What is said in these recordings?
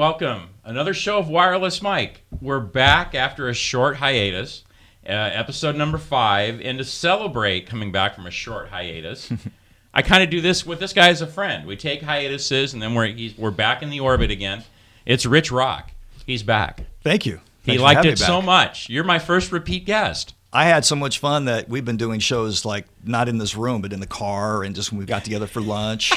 welcome. Another show of Wireless Mike. We're back after a short hiatus, episode number 5, and to celebrate coming back from a short hiatus, I kind of do this with this guy as a friend. We take hiatuses, and then we're back in the orbit again. It's Rich Rock. He's back. Thank you. He liked it so much. You're my first repeat guest. I had so much fun that we've been doing shows like not in this room, but in the car, and just when we got together for lunch.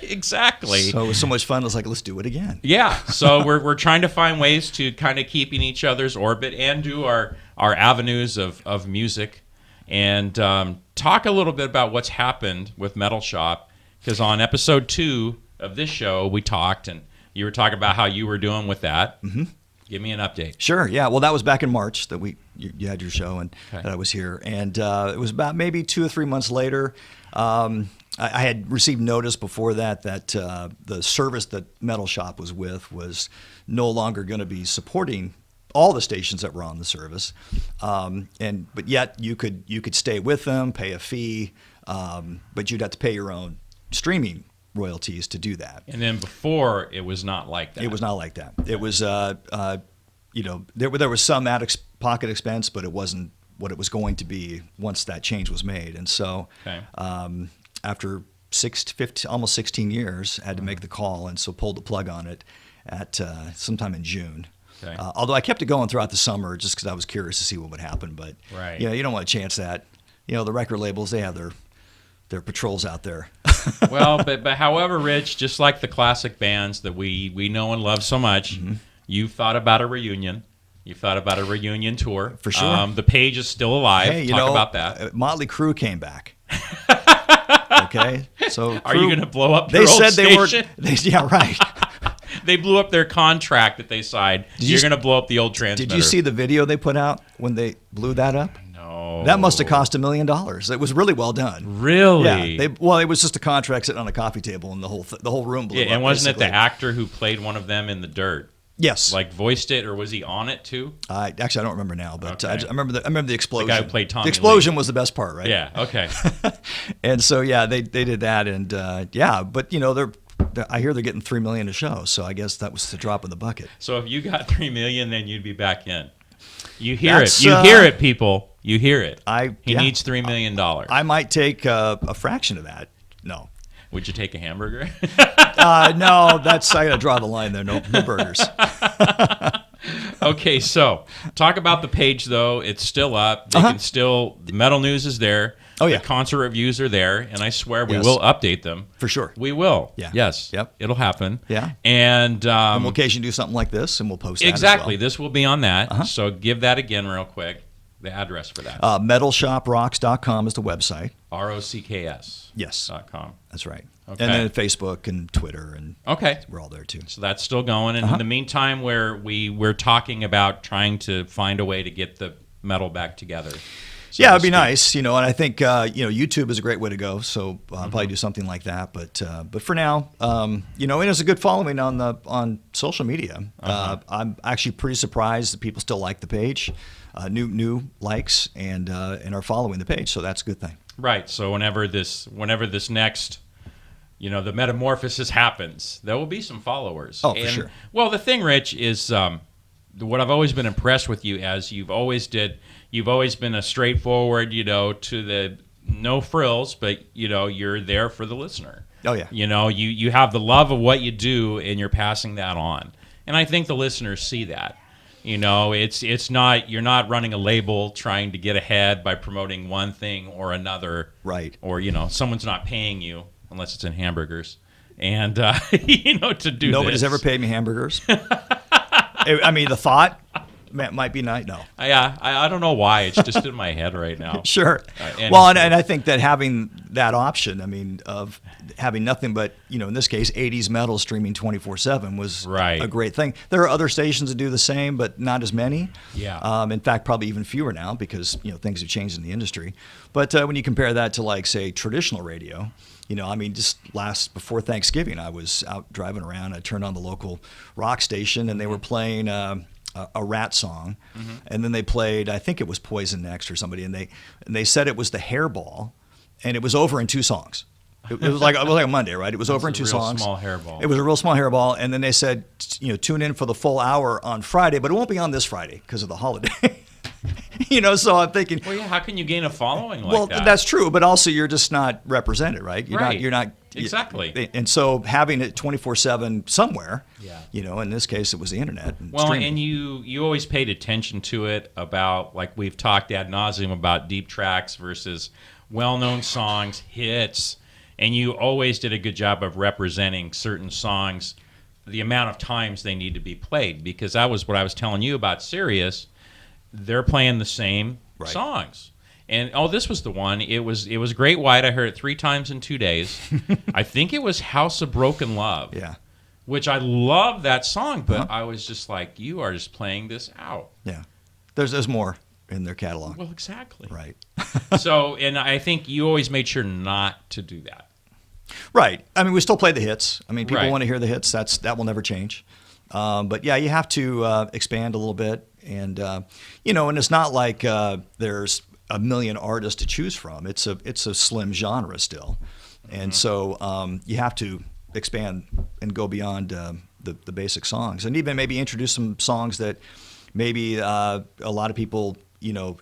Exactly. So it was so much fun. I was like, let's do it again. Yeah. So we're trying to find ways to kind of keep in each other's orbit and do our avenues of music, and talk a little bit about what's happened with Metal Shop. Because on episode 2 of this show, we talked, and you were talking about how you were doing with that. Mm-hmm. Give me an update. Sure. Yeah. Well, that was back in March that you had your show and that I was here, and it was about maybe 2 or 3 months later. I had received notice before that the service that Metal Shop was with was no longer going to be supporting all the stations that were on the service, but yet you could stay with them, pay a fee, but you'd have to pay your own streaming royalties to do that. And then before, it was not like that. It was not like that. It was, there was some out-of-pocket expense, but it wasn't what it was going to be once that change was made. And so after almost 16 years, I had to make the call, and so pulled the plug on it at sometime in June. Okay. Although I kept it going throughout the summer just because I was curious to see what would happen. But you don't want to chance that. The record labels, they have their patrols out there. Well, but however, Rich, just like the classic bands that we know and love so much, you've thought about a reunion. You've thought about a reunion tour. For sure. The Page is still alive. Hey, Talk about that. Motley Crue came back. Okay, so are you going to blow up their old station? Yeah, right. They blew up their contract that they signed. You're going to blow up the old transmitter. Did you see the video they put out when they blew that up? No. That must have cost $1 million. It was really well done. Really? Yeah. It was just a contract sitting on a coffee table, and the whole room blew up. And wasn't it the actor who played one of them in the dirt? Yes. Like voiced it, or was he on it too? Actually, I don't remember now, but I remember the explosion. The guy who played Tommy The explosion Lee. Was the best part, right? Yeah. Okay. And so they did that, and but I hear they're getting $3 million a show, so I guess that was the drop in the bucket. So if you got $3 million, then you'd be back in. You hear it. You hear it, people. You hear it. He needs $3 million. I might take a fraction of that. No. Would you take a hamburger? No, I gotta draw the line there. No burgers. Okay, so talk about the page though. It's still up. They can still. The Metal News is there. Oh yeah. The concert reviews are there, and I swear we will update them for sure. We will. Yeah. Yes. Yep. It'll happen. Yeah. And we'll occasionally do something like this, and we'll post that exactly. as well. This will be on that. So give that again real quick. The address for that. Metalshoprocks.com is the website. ROCKS. Yes. .com. That's right. Okay. And then Facebook and Twitter, and we're all there too. So that's still going. And in the meantime, we're talking about trying to find a way to get the metal back together. So it'd be nice, and I think YouTube is a great way to go. So I'll probably do something like that. But for now, and it's a good following on social media. I'm actually pretty surprised that people still like the page, new likes, and are following the page. So that's a good thing. Right. So whenever this next, the metamorphosis happens, there will be some followers. Oh, for sure. Well, the thing, Rich, is what I've always been impressed with you as you've always been a straightforward, to the no frills, but you're there for the listener. Oh yeah. You have the love of what you do, and you're passing that on. And I think the listeners see that. It's not, you're not running a label trying to get ahead by promoting one thing or another. Right. Or, someone's not paying you unless it's in hamburgers. And to do Nobody's ever paid me hamburgers. I mean, the thought might be nice. No. Yeah, I don't know why. It's just in my head right now. Sure. And I think that having that option, of having nothing but, in this case, 80s metal streaming 24/7 was a great thing. There are other stations that do the same, but not as many. Yeah. In fact, probably even fewer now because, things have changed in the industry. But when you compare that to, like, say, traditional radio, just before Thanksgiving, I was out driving around. I turned on the local rock station, and they were playing a Rat song, and then they played, I think it was Poison next or somebody, and they said it was the Hairball, and it was over in 2 songs. It was like a Monday, right? It was over in two songs. Small hairball. It was a real small hairball, and then they said, tune in for the full hour on Friday, but it won't be on this Friday because of the holiday. So I'm thinking, well, yeah, how can you gain a following like that? Well, that's true, but also you're just not represented, right? You're not exactly. And so having it 24/7 somewhere, in this case it was the internet. And streaming. And you always paid attention to it about, like we've talked ad nauseum about deep tracks versus well-known songs, hits, and you always did a good job of representing certain songs, the amount of times they need to be played, because that was what I was telling you about Sirius. They're playing the same songs. And this was the one. It was Great White. I heard it 3 times in 2 days. I think it was House of Broken Love. Yeah. Which I love that song, but I was just like, you are just playing this out. Yeah. There's more in their catalog. Well, exactly. Right. So, and I think you always made sure not to do that. Right. I mean, we still play the hits. I mean, people want to hear the hits. That will never change. But yeah, you have to expand a little bit. And, and it's not like there's a million artists to choose from. It's a slim genre still. And so you have to expand and go beyond the basic songs. And even maybe introduce some songs that maybe a lot of people,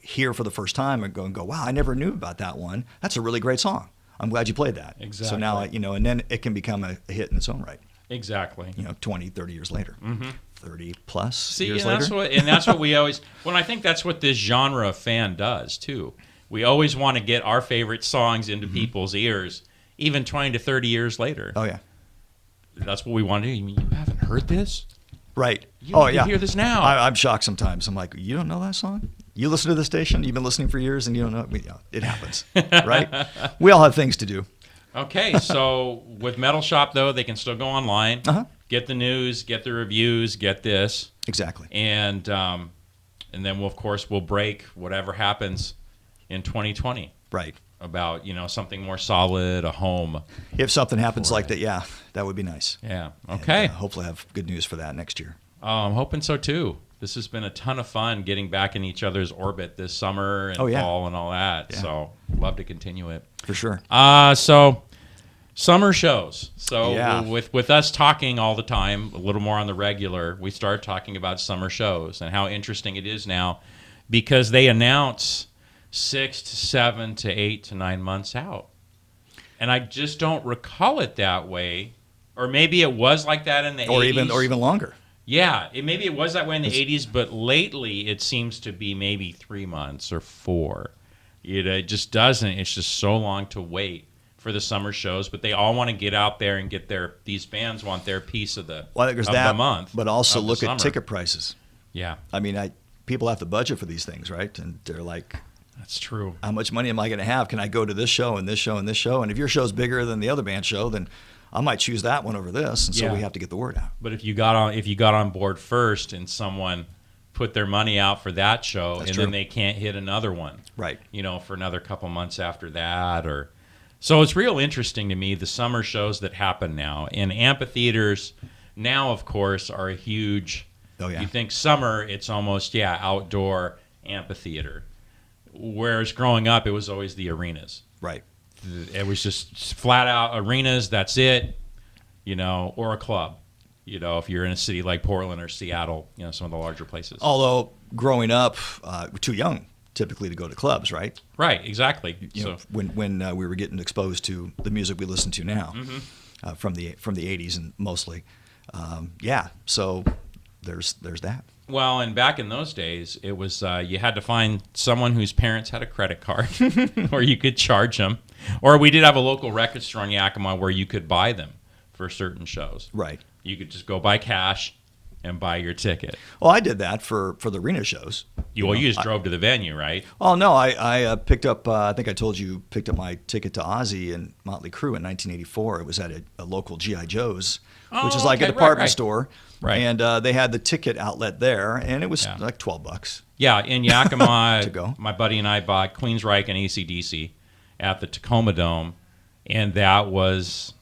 hear for the first time and go, wow, I never knew about that one. That's a really great song. I'm glad you played that. Exactly. So now, and then it can become a hit in its own right. Exactly. 20, 30 years later. 30 plus and years later. That's what we always, I think that's what this genre of fan does too. We always want to get our favorite songs into people's ears, even 20 to 30 years later. Oh, yeah. That's what we want to do. You mean you haven't heard this? Right. You need to hear this now. I'm shocked sometimes. I'm like, you don't know that song? You listen to the station, you've been listening for years, and you don't know it? It happens, right? We all have things to do. Okay, so with Metal Shop, though, they can still go online, get the news, get the reviews, get this. Exactly. And then, we'll break whatever happens in 2020. Right. About, something more solid, a home. If something happens like that, that would be nice. Yeah. Okay. And, hopefully have good news for that next year. I'm hoping so, too. This has been a ton of fun getting back in each other's orbit this summer and fall and all that. Yeah. So love to continue it. For sure. So summer shows. So with us talking all the time, a little more on the regular, we started talking about summer shows and how interesting it is now because they announce 6 to 7 to 8 to 9 months out. And I just don't recall it that way. Or maybe it was like that in the 80s. Or even longer. Yeah, maybe it was that way in the 80s, but lately it seems to be maybe 3 months or 4. It just doesn't. It's just so long to wait for the summer shows, but they all want to get out there and get these bands want their piece of the month. But also look at ticket prices. Yeah. I mean, people have to budget for these things, right? And they're like, that's true. How much money am I going to have? Can I go to this show and this show and this show? And if your show's bigger than the other band's show, then I might choose that one over this, and so we have to get the word out. But if you got on board first, and someone put their money out for that show, then they can't hit another one, right? For another couple months after that, so it's real interesting to me the summer shows that happen now, and amphitheaters now, of course, are a huge. Oh yeah. You think summer, it's almost outdoor amphitheater, whereas growing up, it was always the arenas, right? It was just flat out arenas. That's it, or a club. If you're in a city like Portland or Seattle, some of the larger places. Although growing up, too young typically to go to clubs, right? Right, exactly. When we were getting exposed to the music we listen to now, from the 80s and mostly, So there's that. Well, and back in those days, it was you had to find someone whose parents had a credit card, or you could charge them. Or we did have a local record store in Yakima where you could buy them for certain shows. Right. You could just go buy cash and buy your ticket. Well, I did that for the arena shows. You just drove to the venue, right? Oh, no, I picked up, I think I told you, picked up my ticket to Ozzy and Motley Crue in 1984. It was at a local G.I. Joe's, which is like a department store. Right. And they had the ticket outlet there, and it was like $12. Yeah, in Yakima, to go. My buddy and I bought Queensryche and AC/DC at the Tacoma Dome, and that was,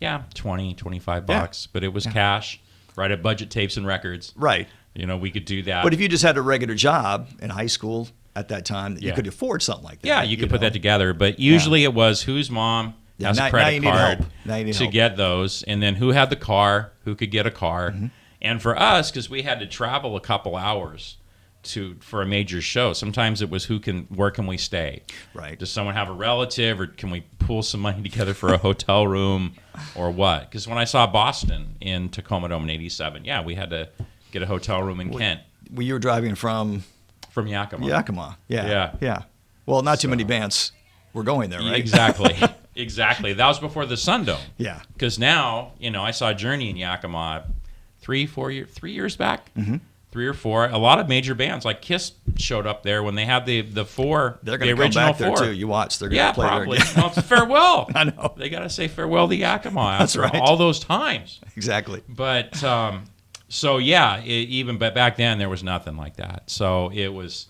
$20, $25, but it was cash, right at Budget Tapes and Records. Right. We could do that. But if you just had a regular job in high school at that time, you could afford something like that. Yeah, you could put that together, but usually it was whose mom has now, a credit now you need card help. Now you need to help. get those, and then who had the car, who could get a car, and for us, because we had to travel a couple hours for a major show. Sometimes it was where can we stay? Right. Does someone have a relative, or can we pool some money together for a hotel room, or what? Because when I saw Boston in Tacoma Dome in '87, yeah, we had to get a hotel room in Kent. Well, you were driving from Yakima. Yakima. Yeah. Yeah. Well, not too many bands were going there, right? Exactly. Exactly. That was before the Sun Dome. Yeah. Because now, I saw Journey in Yakima 3 years back. 3 or 4. A lot of major bands like Kiss showed up there when they had the four. They're going the to come original back there 4. too. You watch. They're going to play probably. there again. No, it's a farewell. I know. They got to say farewell to Yakima That's after right. all those times. Exactly. But so yeah, but back then there was nothing like that. So it was,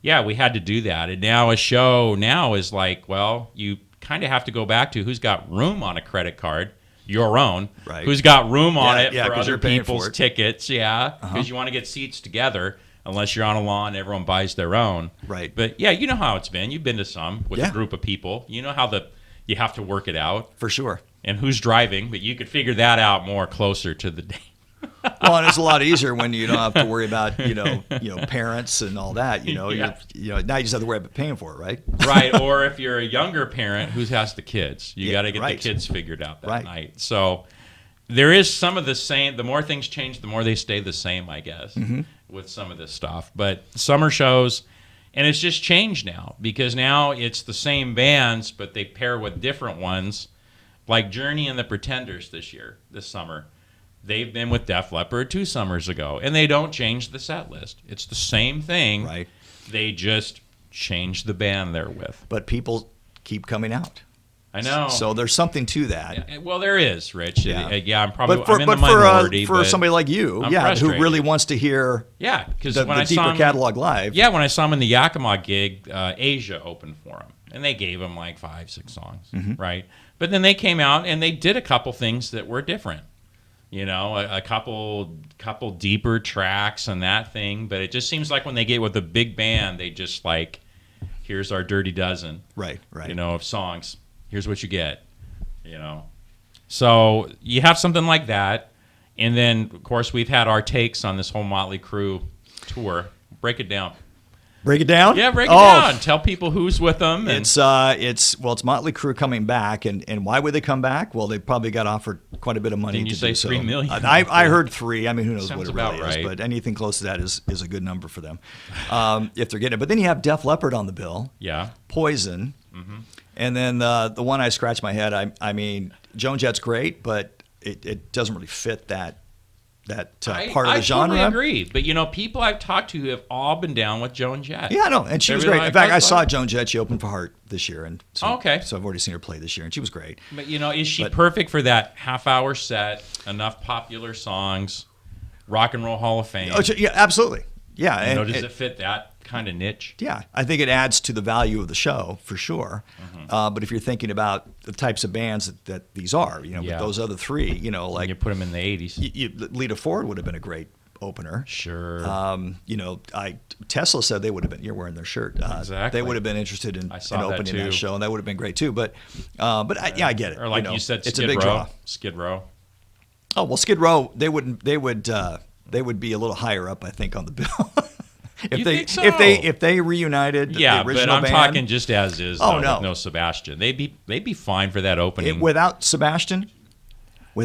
yeah, we had to do that. And now a show now is like, well, you kind of have to go back to who's got room on a credit card. Your own, right? Who's got room on it yeah, for other you're paying people's for it. tickets? Yeah, because you want to get seats together. Unless you're on a lawn, everyone buys their own. Right. But yeah, you know how it's been. You've been to some with Yeah. a group of people. You know how you have to work it out. For sure. And who's driving, but you could figure that out more closer to the day. Well, and it's a lot easier when you don't have to worry about parents and all that. Yeah. Now you just have to worry about paying for it, right? Right. Or if you're a younger parent who has the kids, you got to get right. the kids figured out that Right. night. So there is some of the same. The more things change, the more they stay the same, I guess, with some of this stuff. But summer shows, and it's just changed now because now it's the same bands, but they pair with different ones, like Journey and the Pretenders this summer. They've been with Def Leppard 2 summers ago, and they don't change the set list. It's the same thing. Right. They just change the band they're with. But people keep coming out. I know. So there's something to that. Yeah, well, there is, Rich. Yeah. I'm probably But for, I'm in the but for, minority. for but somebody like you, I'm who frustrated. really wants to hear yeah, because the when I deeper saw him, catalog live. yeah, when I saw him in the Yakima gig, Asia opened for him, and they gave him like 5-6 songs, right? But then they came out and they did a couple things that were different. A couple deeper tracks and that thing. But it just seems like when they get with a big band, they just like, here's our Dirty Dozen, Right. of songs. Here's what you get, So you have something like that. And then, of course, we've had our takes on this whole Motley Crue tour. Break it down. Break it down? Yeah, break it down. Tell people who's with them. And It's Motley Crue coming back, and why would they come back? Well, they probably got offered quite a bit of money. Didn't you to say do so. $3 million? I heard 3. I mean, who knows Sounds what it really about is, right. but anything close to that is a good number for them if they're getting it. But then you have Def Leppard on the bill. Yeah. Poison, and then the one I scratched my head. I mean, Joan Jett's great, but it doesn't really fit that part of the genre. I totally agree. But, people I've talked to have all been down with Joan Jett. Yeah, no, and she was really great. In like fact, I that saw song. Joan Jett. She opened for Heart this year, and so, Okay. so I've already seen her play this year, and she was great. But, is she perfect for that half-hour set, enough popular songs, Rock and Roll Hall of Fame? Oh, yeah, absolutely. Yeah, Does it fit that kind of niche? Yeah, I think it adds to the value of the show for sure. But if you're thinking about the types of bands that these are, with those other 3, like You put them in the 80s. Lita Ford would have been a great opener. Sure. Tesla said they would have been. You're wearing their shirt. Exactly. They would have been interested in saw that opening too. that show, and that would have been great too. But I get it. Or like you said, it's Skid a big Row. draw. Skid Row. Oh well, Skid Row. They would be a little higher up, I think, on the bill. You think so? If they reunited Yeah, the original but I'm band, talking just as is. Oh, though, no. with no Sebastian. They'd be fine for that opening. without Sebastian, they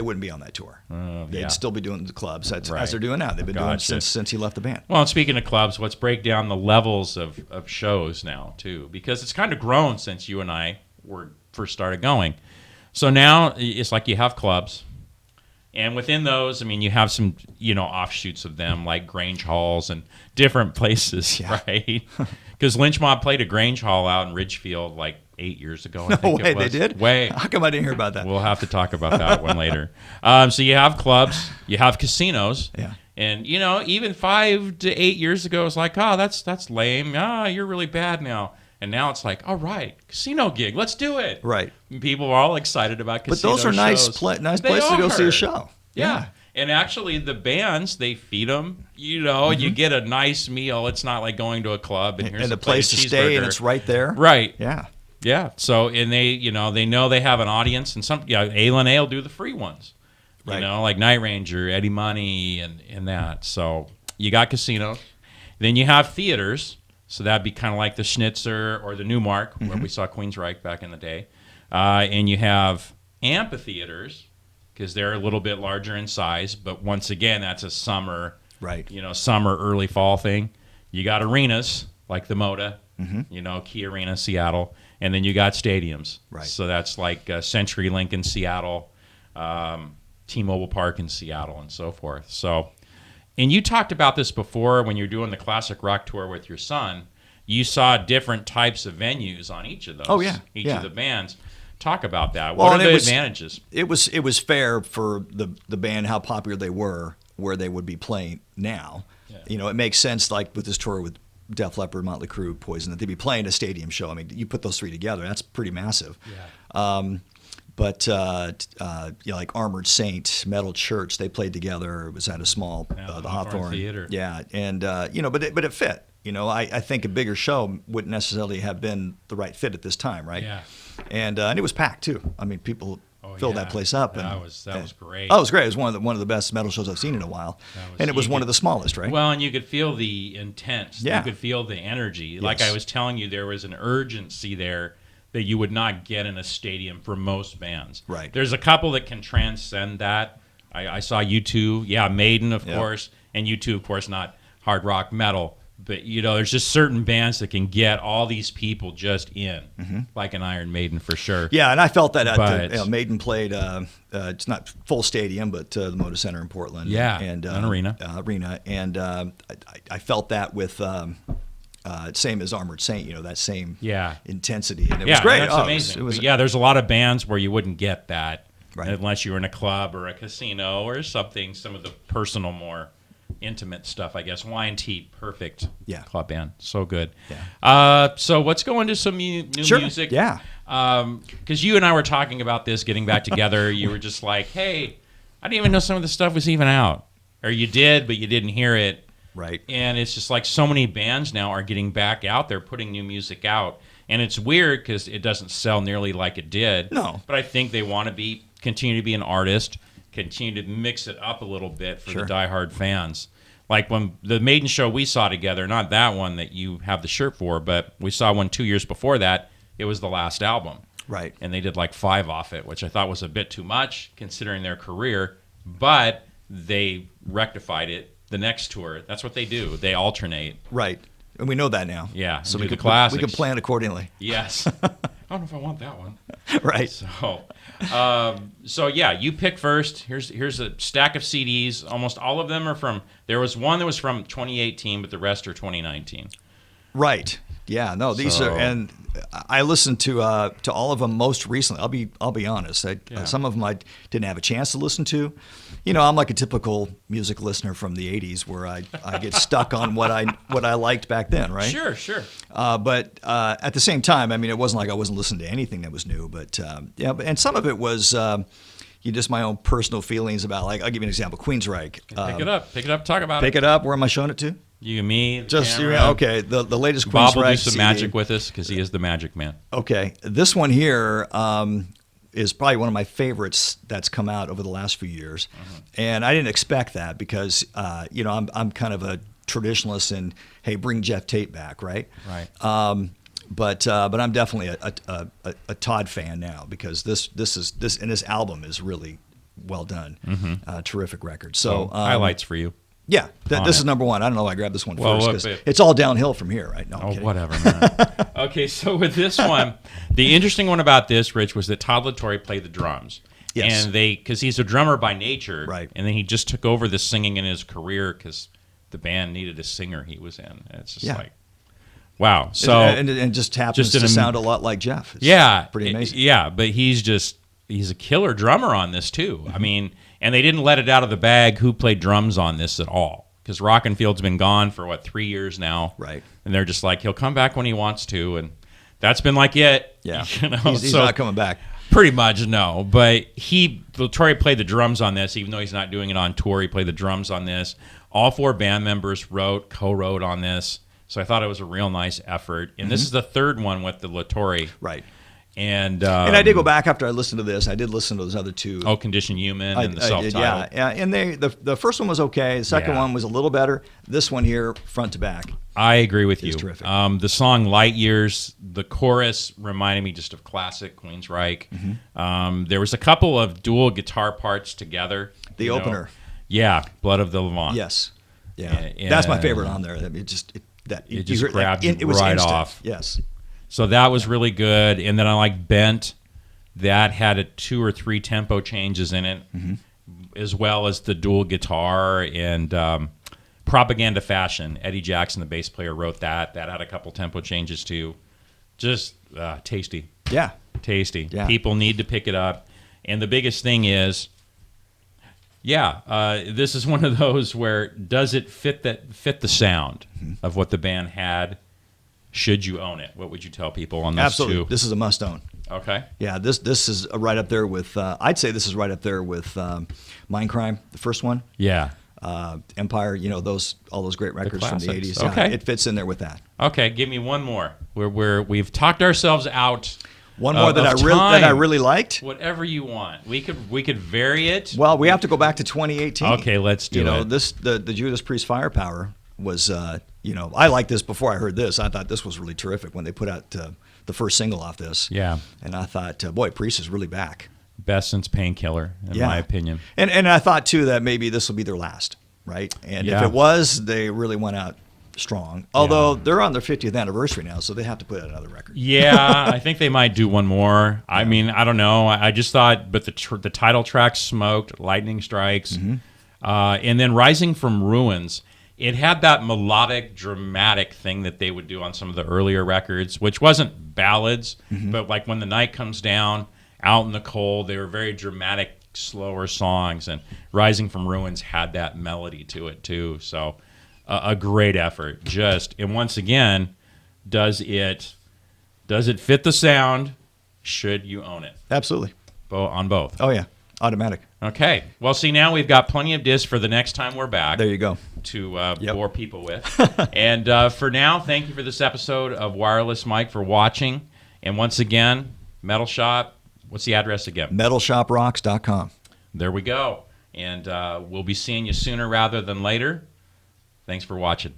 wouldn't be on that tour. They'd yeah. still be doing the clubs as Right. they're doing now. They've been doing it Gotcha. since he left the band. Well, and speaking of clubs, let's break down the levels of shows now, too, because it's kind of grown since you and I first started going. So now it's like you have clubs, and within those, I mean, you have some, offshoots of them, like Grange Halls and different places, Yeah. right? Because Lynch Mob played a Grange Hall out in Ridgefield like 8 years ago, I No think way, it was. they did? Way. How come I didn't hear about that? We'll have to talk about that one later. So you have clubs, you have casinos. Yeah. And, even 5 to 8 years ago, it's like, oh, that's lame. You're really bad now. And now it's like, all right, casino gig, let's do it. Right. And people are all excited about But casino those are nice shows. nice They places to go see are. a show. Yeah. And actually, the bands, they feed them. You get a nice meal. It's not like going to a club and here's And a the place to plate of stay, and cheeseburger. it's right there. Right. Yeah. Yeah. So, and they know they have an audience, and Alan A will do the free ones. Right. Like Night Ranger, Eddie Money, and that. So you got casinos. Then you have theaters. So that'd be kind of like the Schnitzer or the Newmark, where we saw Queensryche back in the day. And you have amphitheaters, because they're a little bit larger in size. But once again, that's a summer, summer, early fall thing. You got arenas like the Moda, Key Arena, Seattle. And then you got stadiums. Right. So that's like CenturyLink in Seattle, T-Mobile Park in Seattle, and so forth. So, and you talked about this before when you were doing the classic rock tour with your son. You saw different types of venues on each of those. Oh, yeah. Each of the bands. Talk about that. Well, what are the advantages? It was fair for the band, how popular they were, where they would be playing now. Yeah. It makes sense, like with this tour with Def Leppard, Motley Crue, Poison, that they'd be playing a stadium show. I mean, you put those three together, that's pretty massive. Yeah. But like Armored Saint, Metal Church, they played together. It was at a small the Hawthorne Theater. Yeah, and but it fit. I think a bigger show wouldn't necessarily have been the right fit at this time, right? Yeah. And it was packed too. I mean, people filled that place up. That was great. Oh, it was great. It was one of the best metal shows I've seen in a while, and it was one of the smallest, right? Well, and you could feel the intense. Yeah. You could feel the energy. Yes. Like I was telling you, there was an urgency there that you would not get in a stadium for most bands. Right. There's a couple that can transcend that. I saw U2, Maiden, of course, and U2, of course, not hard rock metal. But, there's just certain bands that can get all these people just in, like an Iron Maiden for sure. Yeah, and I felt that at Maiden played, it's not full stadium, but the Moda Center in Portland. Yeah, and an arena. And I felt that with, same as Armored Saint, that same intensity. And it was great. That's amazing. There's a lot of bands where you wouldn't get that unless you were in a club or a casino or something, some of the personal, more intimate stuff, I guess. Y&T, perfect club band. So good. Yeah. So let's go into some new music. Yeah. Because you and I were talking about this, getting back together. You were just like, hey, I didn't even know some of the stuff was even out. Or you did, but you didn't hear it. Right. And it's just like so many bands now are getting back out there, putting new music out. And it's weird because it doesn't sell nearly like it did. No. But I think they want to continue to be an artist, continue to mix it up a little bit for the diehard fans. Like when the Maiden show we saw together, not that one that you have the shirt for, but we saw one 2 years before that. It was the last album. Right. And they did like 5 off it, which I thought was a bit too much considering their career. But they rectified it the next tour. That's what they do. They alternate. Right. And we know that now. Yeah. So we can plan accordingly. Yes. I don't know if I want that one. Right. So you pick first. Here's a stack of CDs. Almost all of them are from. There was one that was from 2018, but the rest are 2019. Right. Yeah. No. These are, and I listened to all of them most recently. I'll be honest. Some of them I didn't have a chance to listen to. I'm like a typical music listener from the '80s, where I get stuck on what I liked back then. Right. Sure. But at the same time, I mean, it wasn't like I wasn't listening to anything that was new. But and some of it was. Just my own personal feelings about, like, I'll give you an example. Queensryche. Pick it up. Talk about it. Pick it up. Where am I showing it to? You and me. Just okay. The latest Queensryche. Bob will do some CD. magic with us because he is the magic man. Okay, this one here is probably one of my favorites that's come out over the last few years, and I didn't expect that because I'm kind of a traditionalist and hey, bring Jeff Tate back, right? Right. But I'm definitely a Todd fan now because this album is really well done. Terrific record. So highlights for you. Yeah, this is number one. I don't know why I grabbed this one first because it's all downhill from here, right? No, I'm kidding. Whatever, man. Okay, so with this one, the interesting one about this, Rich, was that Todd LaTorre played the drums. Yes. And because he's a drummer by nature, right? And then he just took over the singing in his career because the band needed a singer he was in. And it's just like, wow. So and just happens to sound a lot like Jeff. It's pretty amazing. Yeah, but he's a killer drummer on this too. I mean. And they didn't let it out of the bag who played drums on this at all. Because Rockenfield's been gone for, 3 years now. Right. And they're just like, he'll come back when he wants to. And that's been like it. Yeah. He's not coming back. Pretty much, no. But LaTorre played the drums on this, even though he's not doing it on tour. He played the drums on this. All 4 band members co-wrote on this. So I thought it was a real nice effort. And this is the third one with the Latore. Right. And I did go back after I listened to this. I did listen to those other two. Oh, Condition Human and the self-titled. Yeah. And the first one was okay. The second one was a little better. This one here, front to back. I agree with you. Terrific. The song Light Years, the chorus reminded me just of classic Queensryche. There was a couple of dual guitar parts together. The opener. Yeah, Blood of the Levant. Yes. Yeah. That's my favorite on there. It just grabbed you right instant. off. Yes. So that was really good. And then I like Bent. That had 2 or 3 tempo changes in it, as well as the dual guitar and Propaganda Fashion. Eddie Jackson, the bass player, wrote that. That had a couple tempo changes too. Just tasty. Yeah. Tasty. Yeah. People need to pick it up. And the biggest thing is, this is one of those where does it fit the sound of what the band had? Should you own it? What would you tell people on those Absolutely. two? This is a must own. Okay. Yeah, this is right up there with. I'd say this is right up there with Mindcrime, the first one. Yeah. Empire. All those great records from the classics. '80s. Okay. It fits in there with that. Okay. Give me one more. We've talked ourselves out. One more that I really liked. Whatever you want. We could vary it. Well, we have to go back to 2018. Okay, let's do it. The Judas Priest Firepower was. I liked this before I heard this. I thought this was really terrific when they put out the first single off this. Yeah. And I thought, boy, Priest is really back. Best since Painkiller, in my opinion. And I thought, too, that maybe this will be their last, right? And if it was, they really went out strong. Although they're on their 50th anniversary now, so they have to put out another record. Yeah, I think they might do one more. I mean, I don't know. I just thought, but the title track smoked, Lightning Strikes. And then Rising from Ruins, it had that melodic, dramatic thing that they would do on some of the earlier records, which wasn't ballads, but like When the Night Comes Down, Out in the Cold, they were very dramatic, slower songs, and Rising from Ruins had that melody to it too. So a great effort. And once again, does it fit the sound? Should you own it? Absolutely. On both. Oh, yeah. Automatic. Okay. Well, see, now we've got plenty of discs for the next time we're back. There you go. To bore people with. And for now, thank you for this episode of Wireless Mike for watching. And once again, Metal Shop, what's the address again? MetalShopRocks.com. There we go. And we'll be seeing you sooner rather than later. Thanks for watching.